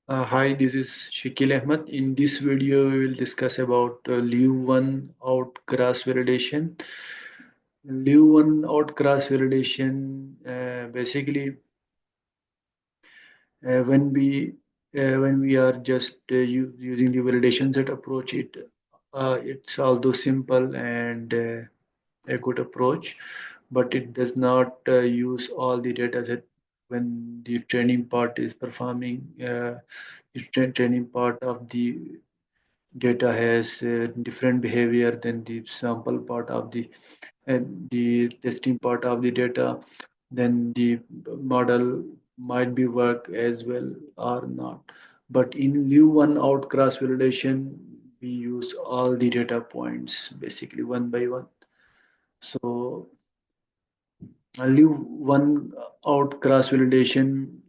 Hi, this is Shakil Ahmed. In this video, we will discuss about LOO1 out cross validation. LOO1 out cross validation basically when we are just using the validation set approach, it's although simple and a good approach, but it does not use all the data set when the training part is performing. The training part of the data has different behavior than the sample part of the testing part of the data, then the model might be work as well or not. But in LOO1 out cross validation, we use all the data points basically one by one. So LOO1 out cross validation,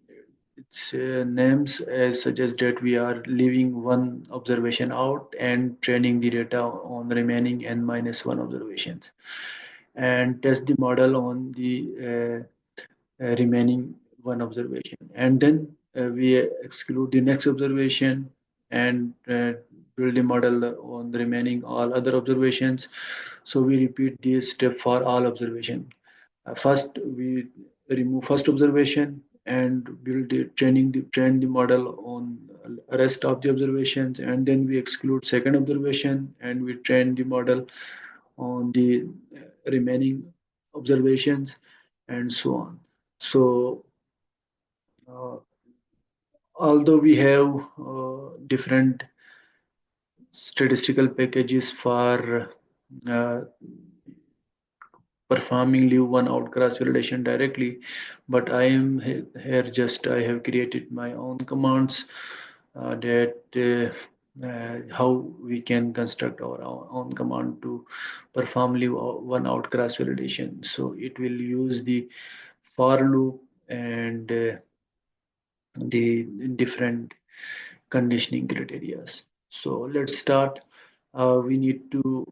its names suggest that we are leaving one observation out and training the data on remaining n minus one observations and test the model on the remaining one observation, and then we exclude the next observation and build the model on the remaining all other observations. So we repeat this step for all observation. First we remove first observation and build the train the model on rest of the observations, and then we exclude second observation and we train the model on the remaining observations, and so on. So uh, although we have different statistical packages for uh, performing LOO1 out cross validation directly, but I am here just I have created my own commands that how we can construct our own command to perform LOO1 out cross validation. So it will use the for loop and the different conditioning criteria. So let's start. We need to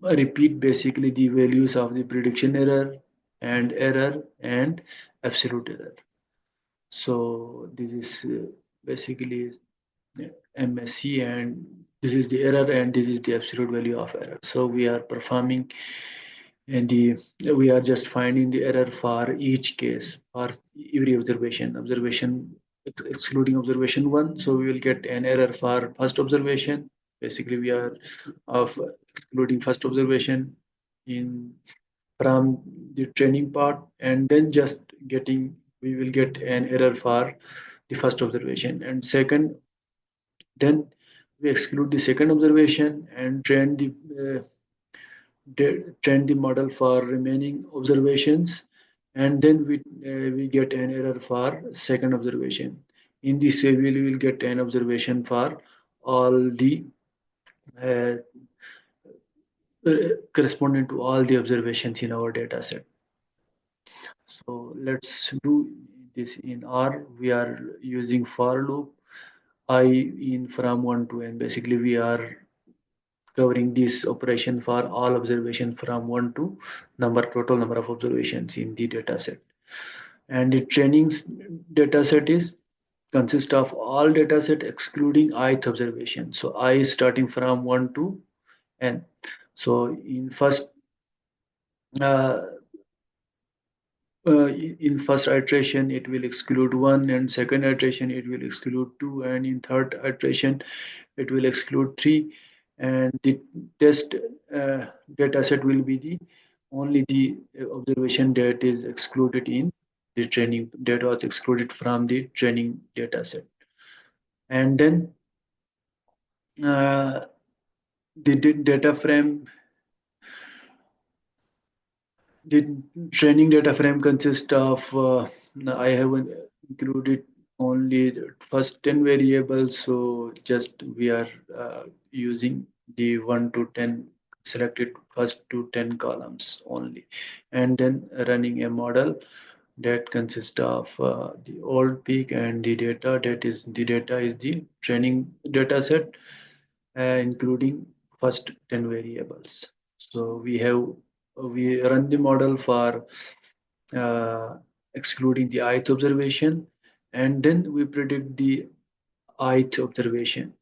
repeat basically the values of the prediction error and absolute error. So this is basically MSC, and this is the error and this is the absolute value of error. So we are performing and we are just finding the error for each case for every observation excluding observation one. So we will get an error for first observation. Basically we are of excluding first observation in from the training part, and then just getting we will get an error for the first observation, and second then we exclude the second observation and train the model for remaining observations, and then we get an error for second observation. In this way we will get an observation for all the uh, corresponding to all the observations in our data set. So let's do this in R. We are using for loop I in from 1 to n. Basically, we are covering this operation for all observations from 1 to total number of observations in the data set. And the training data set is consist of all data set excluding ith observation. So I is starting from 1 to n. So uh, in first iteration it will exclude one, and second iteration it will exclude two, and in third iteration it will exclude three, and the test data set will be the only the observation that is excluded in the training that was excluded from the training data set. And then uh, the data frame the training data frame consists of I have included only the first 10 variables, so just we are using the 1 to 10 selected first to 10 columns only, and then running a model that consists of the old peak and the data is the training data set, including first 10 variables. So we run the model for uh, excluding the ith observation, and then we predict the ith observation.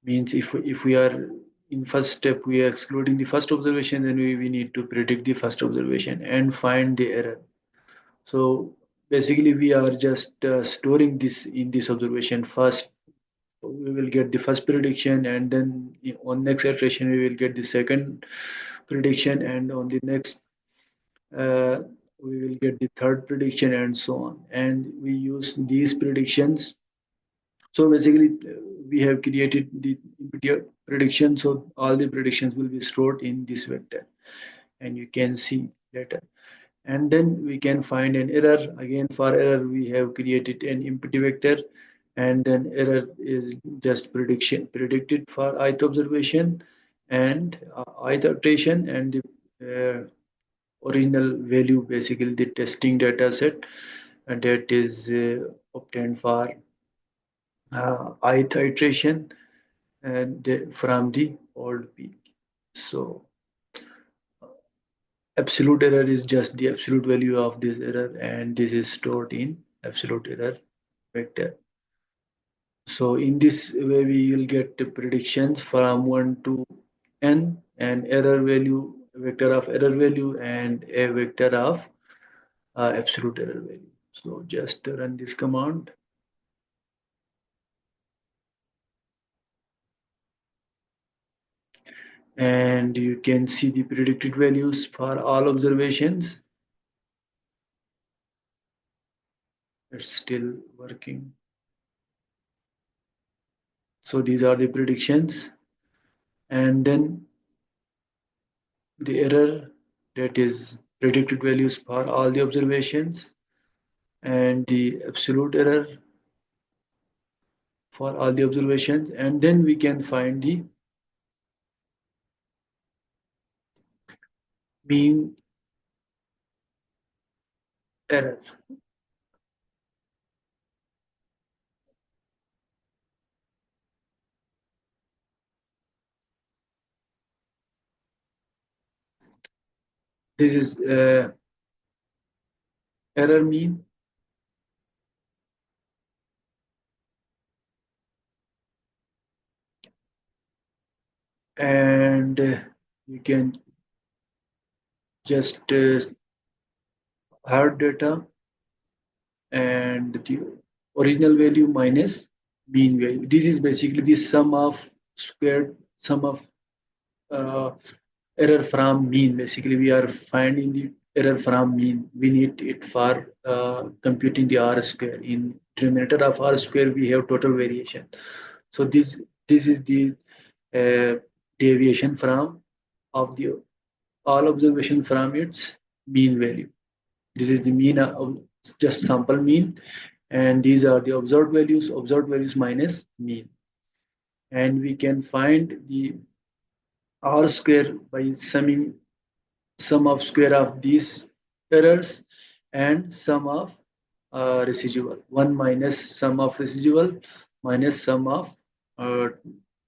Means if we are in first step, we are excluding the first observation, then we need to predict the first observation and find the error. So basically we are just storing this in this observation first. We will get the first prediction, and then on next iteration we will get the second prediction, and on the next uh, we will get the third prediction, and so on. And we use these predictions. So basically we have created the prediction, so all the predictions will be stored in this vector, and you can see later. And then we can find an error. Again, for error we have created an empty vector, and then error is just prediction predicted for ith observation and ith iteration, and the original value, basically the testing data set, and that is obtained for ith iteration and from the old peak. So absolute error is just the absolute value of this error, and this is stored in absolute error vector. So in this way we will get the predictions from 1 to n, an error value, vector of error value, and a vector of absolute error value. So just run this command, and you can see the predicted values for all observations. It's still working. So these are the predictions, and then the error, that is predicted values for all the observations, and the absolute error for all the observations, and then we can find the mean error. This is error mean, and you can just hard data and the original value minus mean value. This is basically the sum of squared sum of uh, error from mean. Basically we are finding the error from mean. We need it for computing the r square. In denominator of r square we have total variation. So this is the deviation from of the all observation from its mean value. This is the mean of just sample mean, and these are the observed values minus mean. And we can find the r square by summing sum of square of these errors and sum of residual. 1 minus sum of residual minus sum of uh,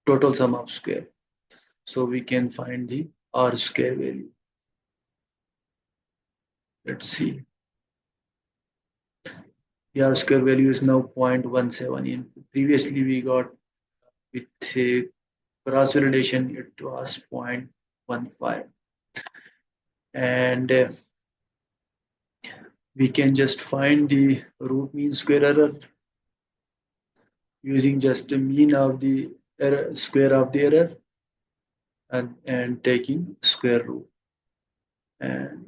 total sum of square. So we can find the r square value. Let's see. The r square value is now 0.17. In previously we got with a cross validation it was 0.15, and we can just find the root mean square error using just the mean of the error, square of the error, and taking square root. And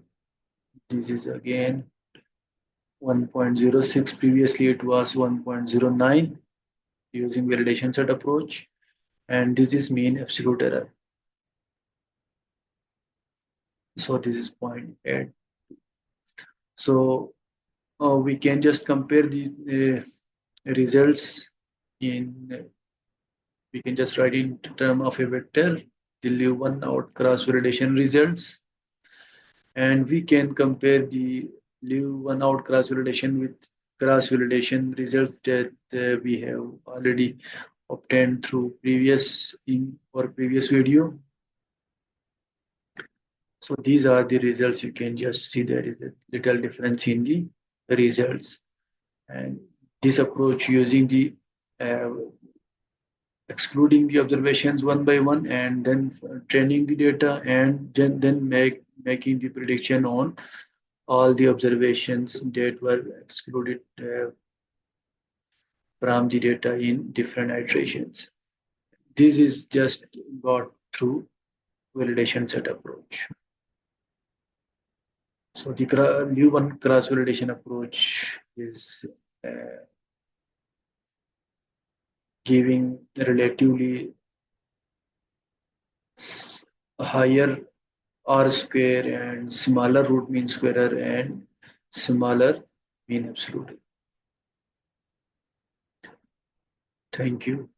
this is again 1.06. Previously it was 1.09 using validation set approach, and this is mean absolute error. So this is 0.8. So we can just compare the results in, we can just write in term of a vector the leave one out cross validation results, and we can compare the leave one out cross validation with cross validation results that we have already obtained through previous in our previous video. So these are the results. You can just see there is a little difference in the results, and this approach using the uh, excluding the observations one by one, and then training the data, and then making the prediction on all the observations that were excluded from the data in different iterations. This is just got through validation set approach. So the new one cross validation approach is uh, giving relatively higher R square and smaller root mean squarer and smaller mean absolute. Thank you.